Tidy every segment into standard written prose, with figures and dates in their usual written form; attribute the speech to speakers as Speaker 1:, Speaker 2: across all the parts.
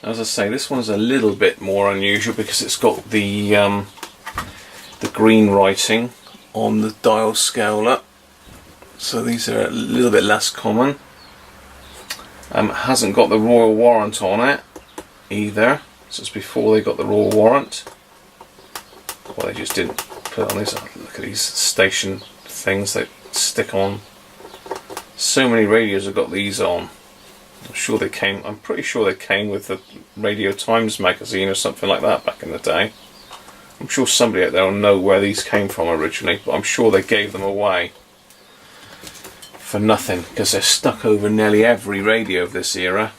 Speaker 1: As I say, this one's a little bit more unusual because it's got the green writing on the dial scaler, so these are a little bit less common. It hasn't got the royal warrant on it either, so it's before they got the royal warrant. Well, they just didn't put it on this. Look at these station things they stick on. So many radios have got these on. I'm pretty sure they came with the Radio Times magazine or something like that back in the day. I'm sure somebody out there will know where these came from originally, but I'm sure they gave them away for nothing because they're stuck over nearly every radio of this era.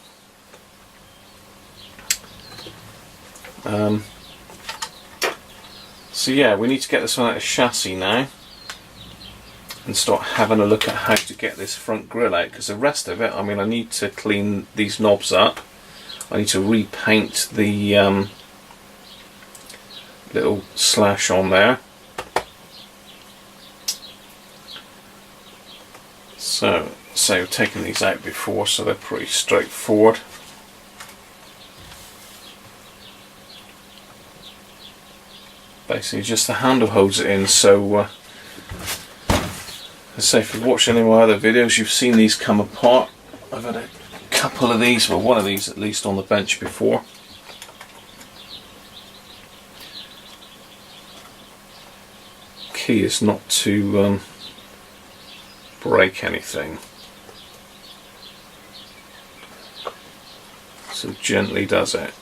Speaker 1: So yeah, we need to get this one out of chassis now and start having a look at how to get this front grille out, because the rest of it, I mean, I need to clean these knobs up, I need to repaint the little slash on there. So I've taken these out before, so they're pretty straightforward. Basically just the handle holds it in, so let's say if you've watched any of my other videos, you've seen these come apart. I've had a couple of these, well, one of these at least, on the bench before. Key is not to break anything, so gently does it.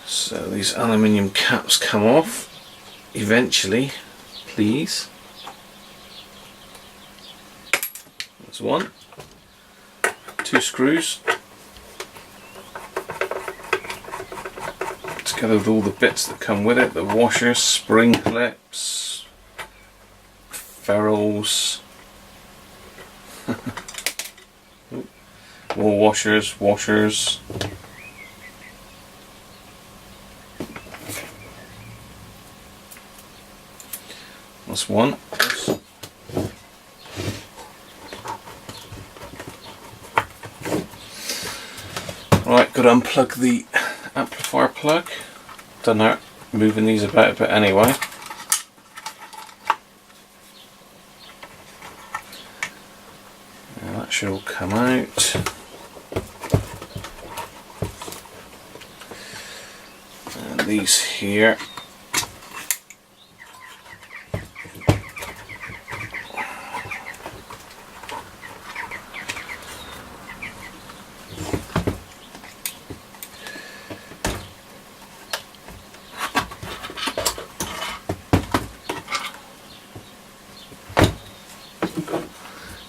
Speaker 1: So these aluminium caps come off eventually, please. There's one. 2 screws. Together with all the bits that come with it, the washers, spring clips, ferrules, more washers. That's one. Right, got to unplug the amplifier plug. Done that, moving these about a bit anyway. Now that should all come out. And these here.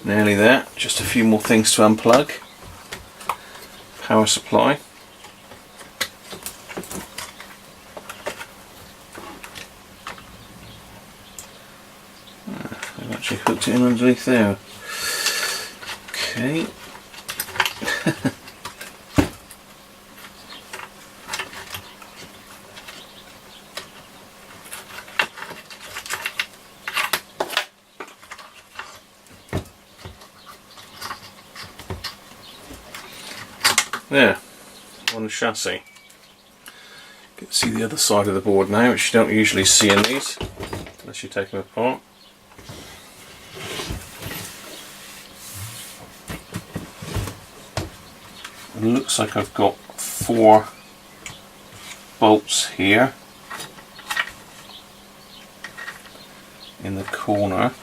Speaker 1: Nearly there, just a few more things to unplug. Power supply. I've actually hooked it in underneath there. Okay. There, on the chassis. You can see the other side of the board now, which you don't usually see in these, unless you take them apart. It looks like I've got 4 bolts here in the corner,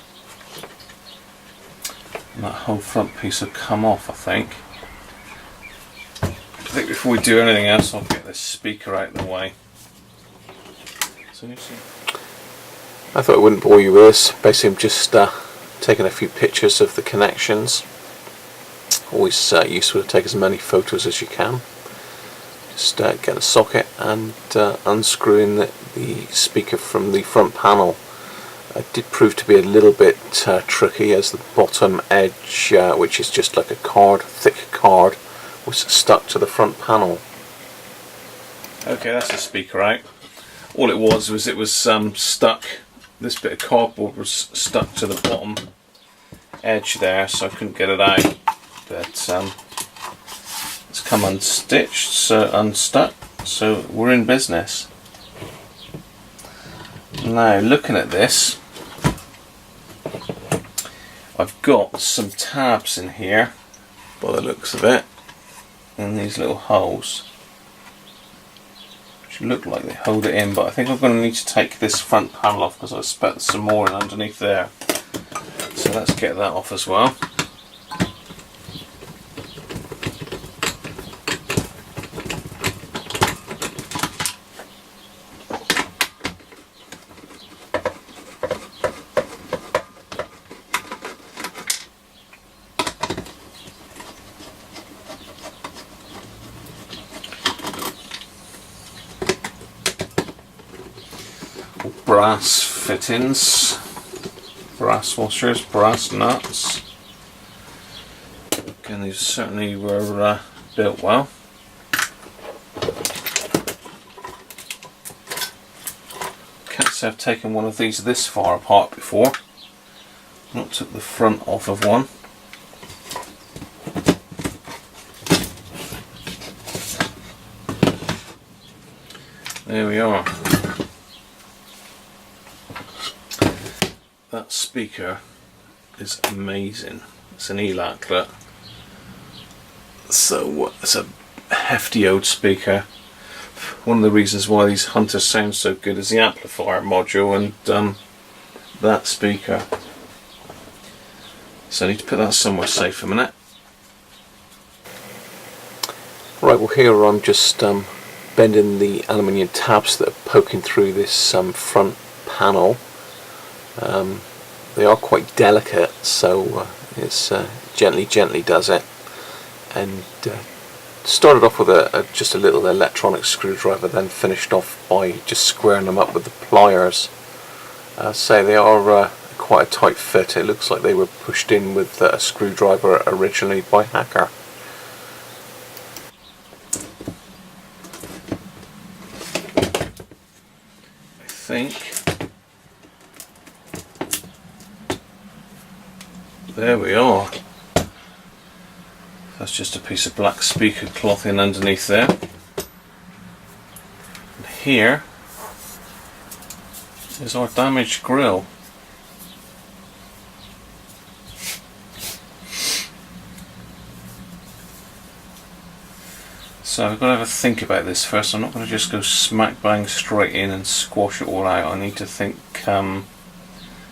Speaker 1: and that whole front piece will come off, I think. I think before we do anything else, I'll get this speaker out of the way. So you see, I thought I wouldn't bore you with this. Basically, I'm just taking a few pictures of the connections. Always useful to take as many photos as you can. Just get a socket and unscrewing the speaker from the front panel. It did prove to be a little bit tricky, as the bottom edge, which is just like a card, thick card, was stuck to the front panel. Okay, that's the speaker out. All it was it was stuck this bit of cardboard was stuck to the bottom edge there, so I couldn't get it out. But it's come unstitched, so unstuck, so we're in business. Now, looking at this, I've got some tabs in here, by the looks of it, in these little holes, which look like they hold it in, but I think I'm going to need to take this front panel off because I expect some more in underneath there. So let's get that off as well. Brass fittings, brass washers, brass nuts. Again, these certainly were built well. Can't say I've taken one of these this far apart before. Not took the front off of one. There we are. That speaker is amazing. It's an E-Laclet. So it's a hefty old speaker. One of the reasons why these Hunters sound so good is the amplifier module and that speaker. So I need to put that somewhere safe a minute. Right, well here I'm just bending the aluminium tabs that are poking through this front panel. They are quite delicate, so it's gently does it. And started off with just a little electronic screwdriver, then finished off by just squaring them up with the pliers. So they are quite a tight fit. It looks like they were pushed in with a screwdriver originally by Hacker. I think there we are. That's just a piece of black speaker cloth in underneath there. And here is our damaged grille. So I've got to have a think about this first. I'm not going to just go smack bang straight in and squash it all out. I need to think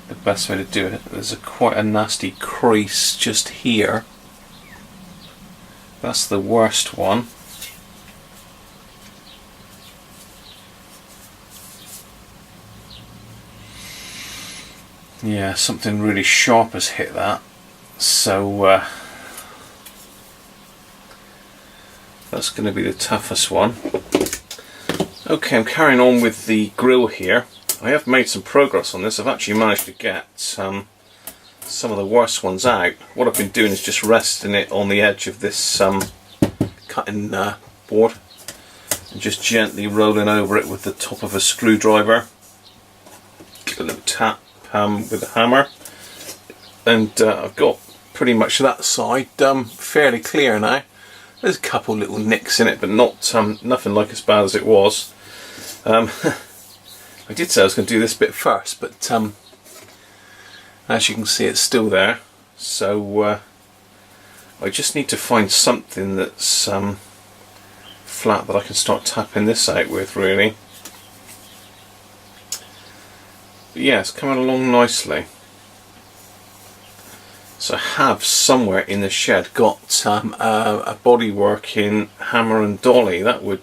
Speaker 1: the best way to do it. There's quite a nasty crease just here. That's the worst one. Yeah, something really sharp has hit that. So that's going to be the toughest one. Okay, I'm carrying on with the grille here. I have made some progress on this. I've actually managed to get some of the worst ones out. What I've been doing is just resting it on the edge of this cutting board and just gently rolling over it with the top of a screwdriver. Give a little tap with a hammer, and I've got pretty much that side fairly clear now. There's a couple little nicks in it, but not nothing like as bad as it was. I did say I was going to do this bit first, but as you can see, it's still there. So I just need to find something that's flat that I can start tapping this out with, really. But yeah, it's coming along nicely. So I have somewhere in the shed got a bodyworking hammer and dolly. That would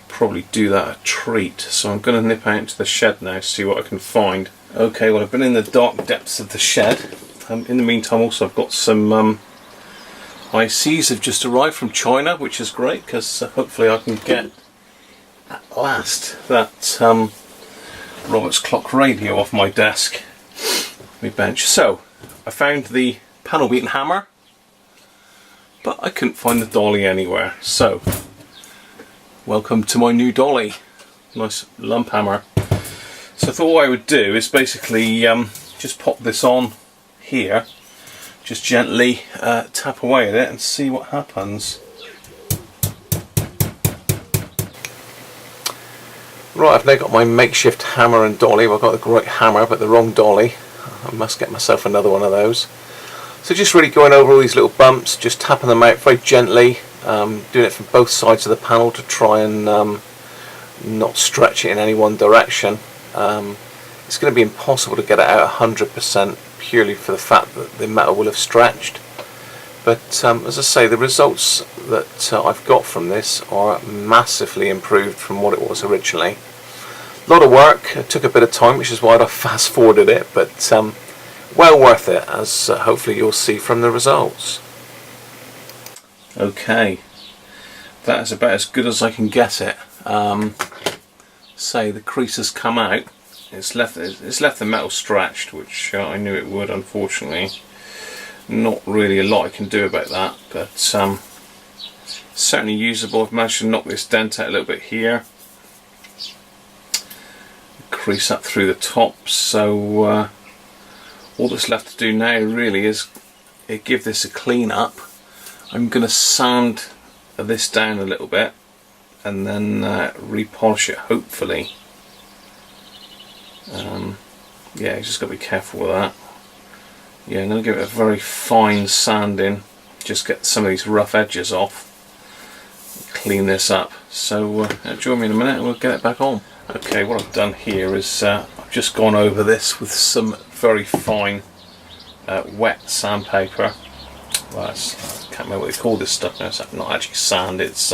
Speaker 1: probably do that a treat. So I'm going to nip out into the shed now to see what I can find. Okay, well, I've been in the dark depths of the shed. In the meantime, also I've got some ICs have just arrived from China, which is great because hopefully I can get at last that Robert's clock radio off my desk, my bench. So I found the panel beaten hammer, but I couldn't find the dolly anywhere. So welcome to my new dolly. Nice lump hammer. So I thought what I would do is basically just pop this on here, just gently tap away at it and see what happens. Right, I've now got my makeshift hammer and dolly. Well, I've got the right hammer but the wrong dolly. I must get myself another one of those. So just really going over all these little bumps, just tapping them out very gently, doing it from both sides of the panel to try and not stretch it in any one direction. It's going to be impossible to get it out 100% purely for the fact that the metal will have stretched. But as I say, the results that I've got from this are massively improved from what it was originally. A lot of work, it took a bit of time, which is why I fast forwarded it, but well worth it, as hopefully you'll see from the results. Okay, that is about as good as I can get it. Say the crease has come out. It's left the metal stretched, which I knew it would, unfortunately. Not really a lot I can do about that, but certainly usable. I've managed to knock this dent out a little bit here, crease up through the top, so all that's left to do now really is give this a clean up. I'm going to sand this down a little bit and then repolish it, hopefully. Yeah, you just got to be careful with that. Yeah, I'm going to give it a very fine sanding, just get some of these rough edges off, clean this up. So join me in a minute and we'll get it back on. Okay, what I've done here is I've just gone over this with some very fine wet sandpaper. Well, I can't remember what they call this stuff now. It's not actually sand, it's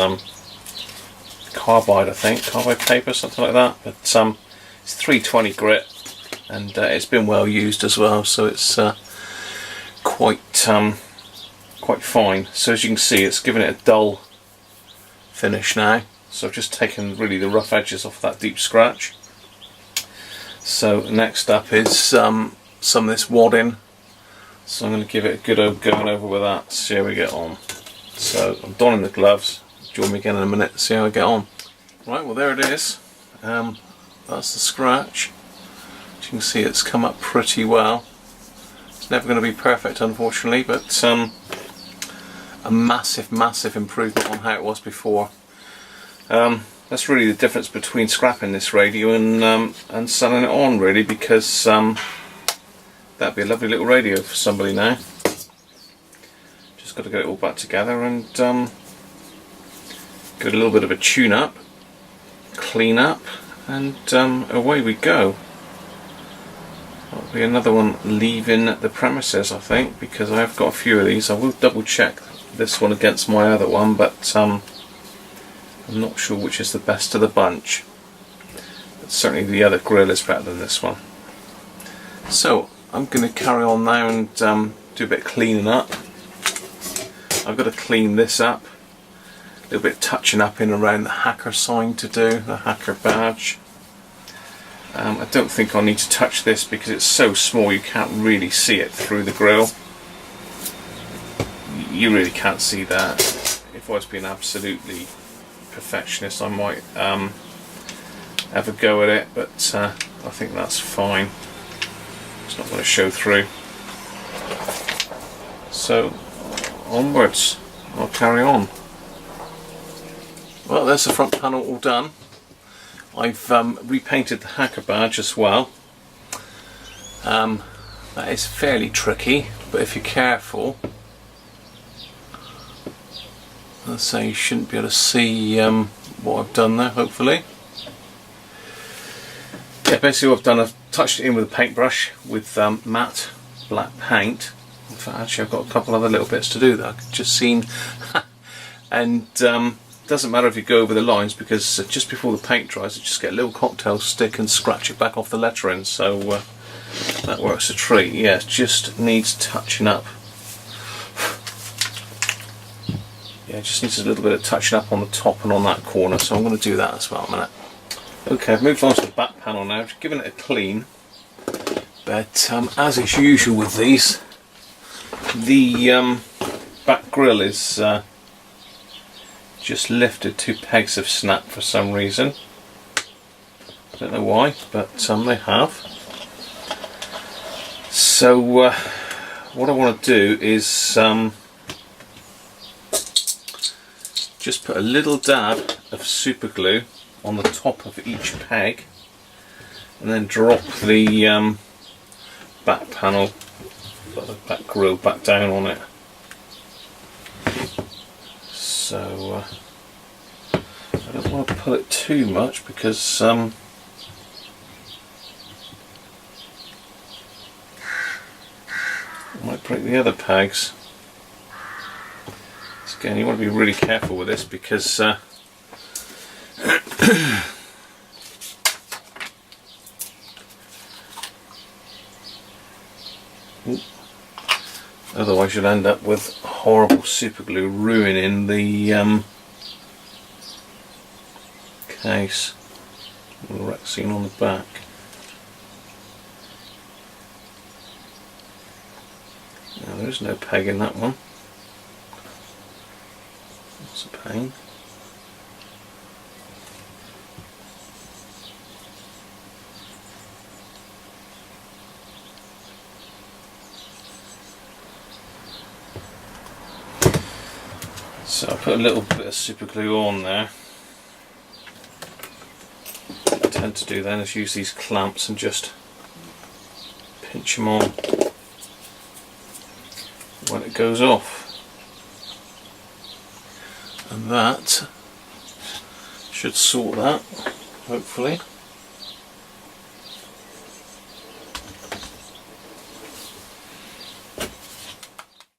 Speaker 1: carbide, I think, carbide paper, something like that. But it's 320 grit, and it's been well used as well, so it's quite fine. So as you can see, it's giving it a dull finish now. So I've just taken really the rough edges off that deep scratch. So next up is some of this wadding. So I'm going to give it a good old going over with that, see how we get on. So I'm donning the gloves. Join me again in a minute to see how I get on. Right, well there it is. That's the scratch. As you can see, it's come up pretty well. It's never going to be perfect, unfortunately, but a massive improvement on how it was before. That's really the difference between scrapping this radio and selling it on, really, because that'd be a lovely little radio for somebody now. Just got to get it all back together and give it a little bit of a tune up, clean up, and away we go. That'll be another one leaving the premises, I think, because I have got a few of these. I will double check this one against my other one, but I'm not sure which is the best of the bunch. But certainly the other grill is better than this one. So I'm going to carry on now and do a bit of cleaning up. I've got to clean this up. A little bit of touching up in around the hacker sign to do, the hacker badge. I don't think I'll need to touch this because it's so small you can't really see it through the grill. You really can't see that. If I was being absolutely perfectionist, I might have a go at it, but I think that's fine. It's not going to show through. So onwards, I'll carry on. Well, there's the front panel all done. I've repainted the hacker badge as well. That is fairly tricky, but if you're careful, let's say you shouldn't be able to see what I've done there, hopefully. Yeah, basically what I've done, I've touched it in with a paintbrush with matte black paint. In fact, actually I've got a couple other little bits to do that I've just seen. And doesn't matter if you go over the lines, because just before the paint dries, you just get a little cocktail stick and scratch it back off the lettering, so that works a treat. Yeah, it just needs touching up. Yeah, it just needs a little bit of touching up on the top and on that corner, so I'm going to do that as well in a minute. Okay, I've moved on to the back panel now, just giving it a clean, but as is usual with these, the back grill is just lifted. 2 pegs have snapped for some reason. don't know why, but they have. So what I want to do is just put a little dab of super glue on the top of each peg, and then drop the back panel, the back grill back down on it. So I don't want to pull it too much because I might break the other pegs. So again, you want to be really careful with this because otherwise you'll end up with horrible super glue ruining the case with the rexine on the back. Now there is no peg in that one. That's a pain. So I put a little bit of super glue on there. What I tend to do then is use these clamps and just pinch them on when it goes off. And that should sort that, hopefully.